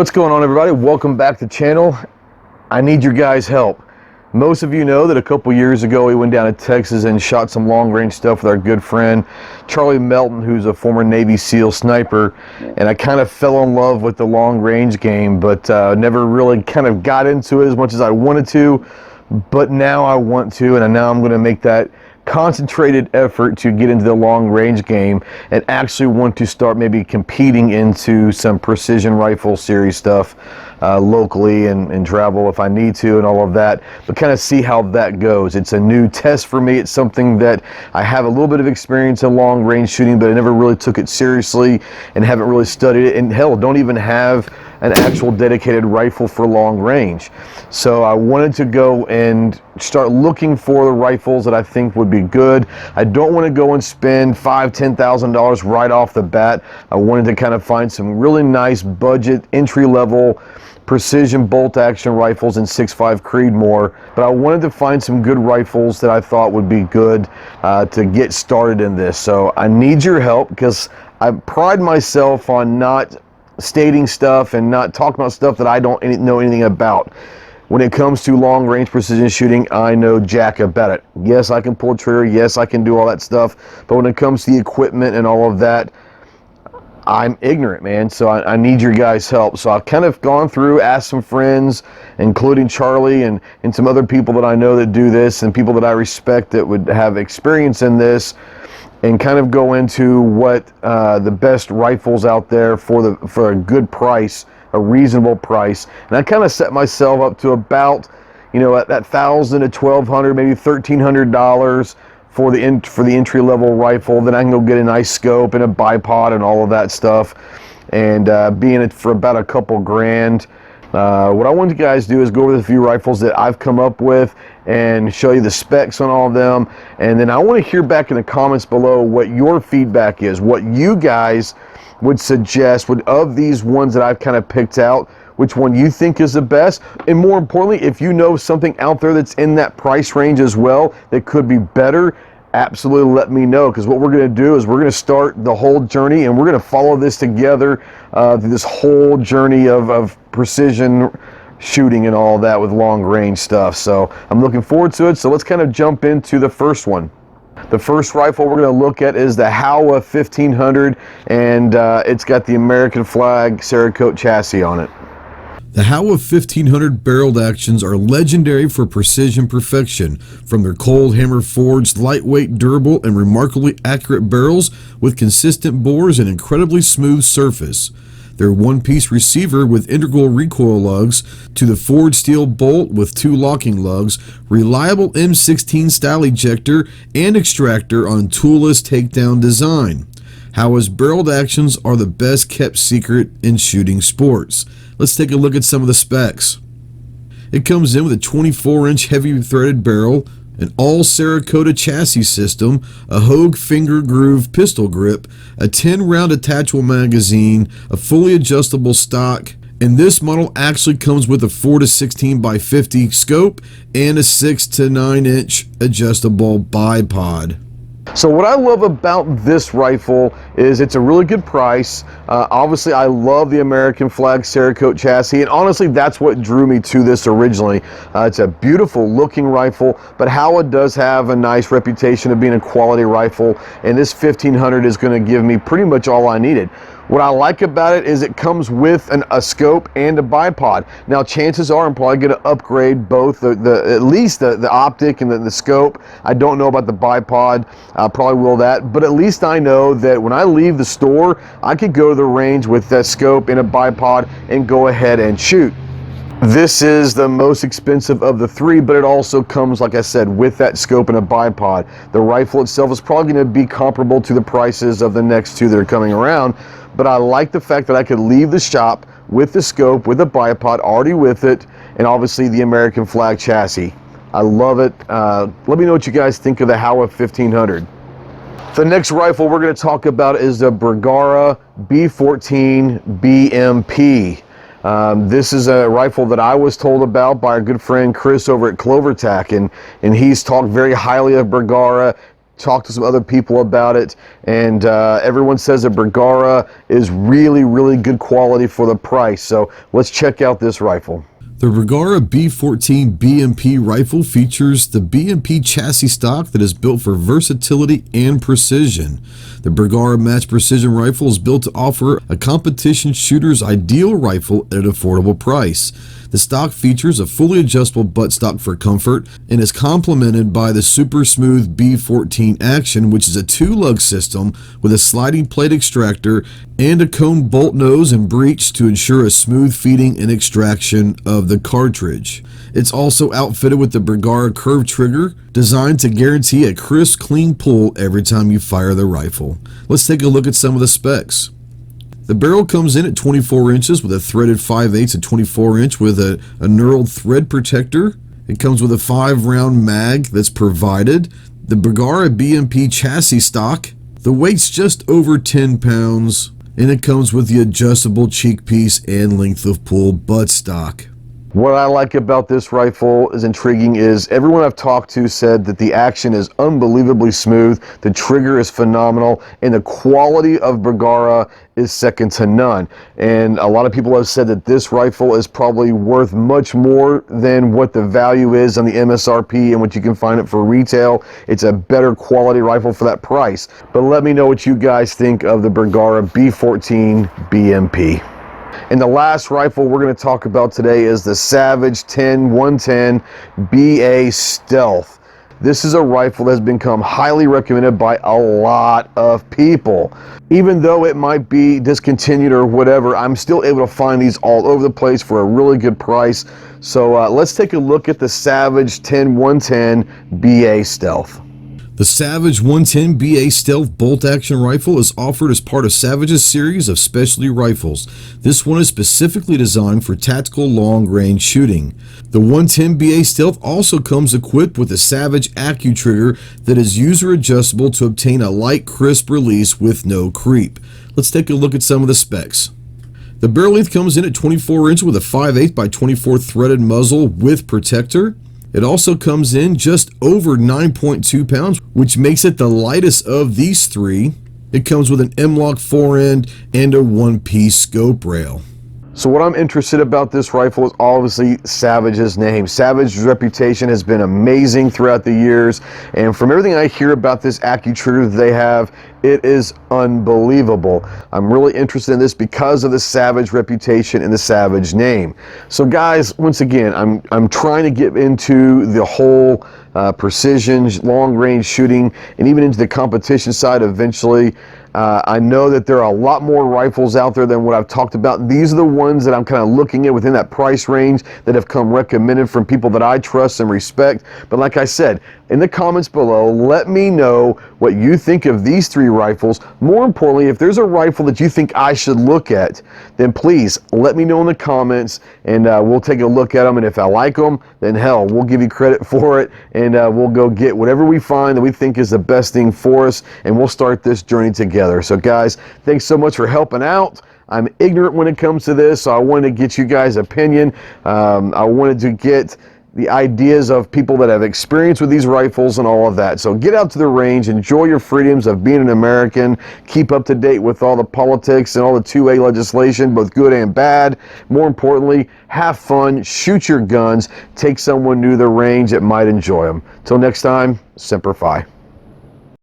What's going on, everybody? Welcome back to the channel. I need your guys' help. Most of you know that a couple years ago we went down to Texas and shot some long range stuff with our good friend Charlie Melton, who's a former Navy SEAL sniper, and I kind of fell in love with the long range game, but never really kind of got into it as much as I wanted to. But now I want to, and now I'm going to make that concentrated effort to get into the long range game and actually want to start maybe competing into some precision rifle series stuff locally and travel if I need to and all of that, but kind of see how that goes. It's a new test for me. It's something that I have a little bit of experience in long range shooting, but I never really took it seriously and haven't really studied it, and hell, don't even have an actual dedicated rifle for long range. So I wanted to go and start looking for the rifles that I think would be good. I don't want to go and spend $5,000-$10,000 right off the bat. I wanted to kind of find some really nice budget entry-level precision bolt action rifles in 6.5 Creedmoor, but I wanted to find some good rifles that I thought would be good to get started in this. So I need your help because I pride myself on not stating stuff and not talking about stuff that I don't know anything about. When it comes to long range precision shooting, I know jack about it. Yes, I can pull trigger, yes, I can do all that stuff, but when it comes to the equipment and all of that, I'm ignorant, man. So I need your guys' help. So I've kind of gone through, asked some friends, including Charlie and some other people that I know that do this and people that I respect that would have experience in this, and kind of go into what the best rifles out there for a good price, a reasonable price. And I kind of set myself up to about, at that $1,000 to $1,200, maybe $1,300 for the entry level rifle. Then I can go get a nice scope and a bipod and all of that stuff, and be in it for about a couple grand. What I want you guys to do is go over the few rifles that I've come up with and show you the specs on all of them, and then I want to hear back in the comments below what your feedback is, what you guys would suggest of these ones that I've kind of picked out, which one you think is the best, and more importantly, if you know something out there that's in that price range as well that could be better, absolutely let me know, because what we're going to do is we're going to start the whole journey and we're going to follow this together through this whole journey of precision shooting and all that with long range stuff. So I'm looking forward to it. So let's kind of jump into the first one. The first rifle we're going to look at is the Howa 1500, and it's got the American flag Cerakote chassis on it. The Howa 1500 barreled actions are legendary for precision perfection, from their cold hammer forged, lightweight, durable, and remarkably accurate barrels with consistent bores and incredibly smooth surface. Their one-piece receiver with integral recoil lugs to the forged steel bolt with 2 locking lugs, reliable M16 style ejector and extractor on toolless takedown design. Howa's barreled actions are the best kept secret in shooting sports. Let's take a look at some of the specs. It comes in with a 24-inch heavy threaded barrel, an all Cerakote chassis system, a Hogue finger groove pistol grip, a 10-round attachable magazine, a fully adjustable stock, and this model actually comes with a 4 to 16 by 50 scope and a 6 to 9 inch adjustable bipod. So what I love about this rifle is it's a really good price. Obviously, I love the American flag Cerakote chassis, and honestly, that's what drew me to this originally. It's a beautiful looking rifle, but Howa does have a nice reputation of being a quality rifle, and this 1500 is going to give me pretty much all I needed. What I like about it is it comes with a scope and a bipod. Now, chances are I'm probably going to upgrade both at least the optic and the scope. I don't know about the bipod. I probably will that, but at least I know that when I leave the store, I could go to the range with that scope and a bipod and go ahead and shoot. This is the most expensive of the three, but it also comes, like I said, with that scope and a bipod. The rifle itself is probably going to be comparable to the prices of the next two that are coming around, but I like the fact that I could leave the shop with the scope, with a bipod already with it, and obviously the American flag chassis. I love it. Let me know what you guys think of the Howa 1500. The next rifle we're going to talk about is the Bergara B14 BMP. This is a rifle that I was told about by our good friend Chris over at Clover Tack, and he's talked very highly of Bergara, talked to some other people about it, and everyone says that Bergara is really, really good quality for the price. So let's check out this rifle. The Bergara B14 BMP rifle features the BMP chassis stock that is built for versatility and precision. The Bergara Match Precision rifle is built to offer a competition shooter's ideal rifle at an affordable price. The stock features a fully adjustable buttstock for comfort and is complemented by the super smooth B14 action, which is a 2-lug system with a sliding plate extractor and a cone bolt nose and breech to ensure a smooth feeding and extraction of the cartridge. It's also outfitted with the Bergara curved trigger, designed to guarantee a crisp, clean pull every time you fire the rifle. Let's take a look at some of the specs. The barrel comes in at 24 inches with a threaded 5/8 and 24 inch with a knurled thread protector. It comes with a 5-round mag that's provided. The Bergara BMP chassis stock. The weight's just over 10 pounds, and it comes with the adjustable cheek piece and length of pull buttstock. What I like about this rifle is intriguing is everyone I've talked to said that the action is unbelievably smooth, the trigger is phenomenal, and the quality of Bergara is second to none. And a lot of people have said that this rifle is probably worth much more than what the value is on the MSRP and what you can find it for retail. It's a better quality rifle for that price. But let me know what you guys think of the Bergara B14 BMP. And the last rifle we're going to talk about today is the Savage 10110 BA Stealth. This is a rifle that has become highly recommended by a lot of people. Even though it might be discontinued or whatever, I'm still able to find these all over the place for a really good price. So let's take a look at the Savage 10110 BA Stealth. The Savage 110 BA Stealth bolt-action rifle is offered as part of Savage's series of specialty rifles. This one is specifically designed for tactical long-range shooting. The 110 BA Stealth also comes equipped with a Savage AccuTrigger that is user-adjustable to obtain a light, crisp release with no creep. Let's take a look at some of the specs. The barrel length comes in at 24 inches with a 5/8 by 24 threaded muzzle with protector. It also comes in just over 9.2 pounds, which makes it the lightest of these three. It comes with an M-LOK forend and a one-piece scope rail. So what I'm interested about this rifle is obviously Savage's name. Savage's reputation has been amazing throughout the years, and from everything I hear about this AccuTrigger that they have, it is unbelievable. I'm really interested in this because of the Savage reputation and the Savage name. So guys, once again, I'm trying to get into the whole precision, long-range shooting, and even into the competition side eventually. I know that there are a lot more rifles out there than what I've talked about. These are the ones that I'm kind of looking at within that price range that have come recommended from people that I trust and respect. But like I said, in the comments below, let me know what you think of these three rifles. More importantly, if there's a rifle that you think I should look at, then please let me know in the comments, and we'll take a look at them. And if I like them, then hell, we'll give you credit for it, and we'll go get whatever we find that we think is the best thing for us, and we'll start this journey together. So guys, thanks so much for helping out. I'm ignorant when it comes to this, so I wanted to get you guys' opinion. I wanted to get the ideas of people that have experience with these rifles and all of that. So get out to the range, enjoy your freedoms of being an American, keep up to date with all the politics and all the 2A legislation, both good and bad. More importantly, have fun, shoot your guns, take someone new to the range that might enjoy them. Till next time, Semper Fi.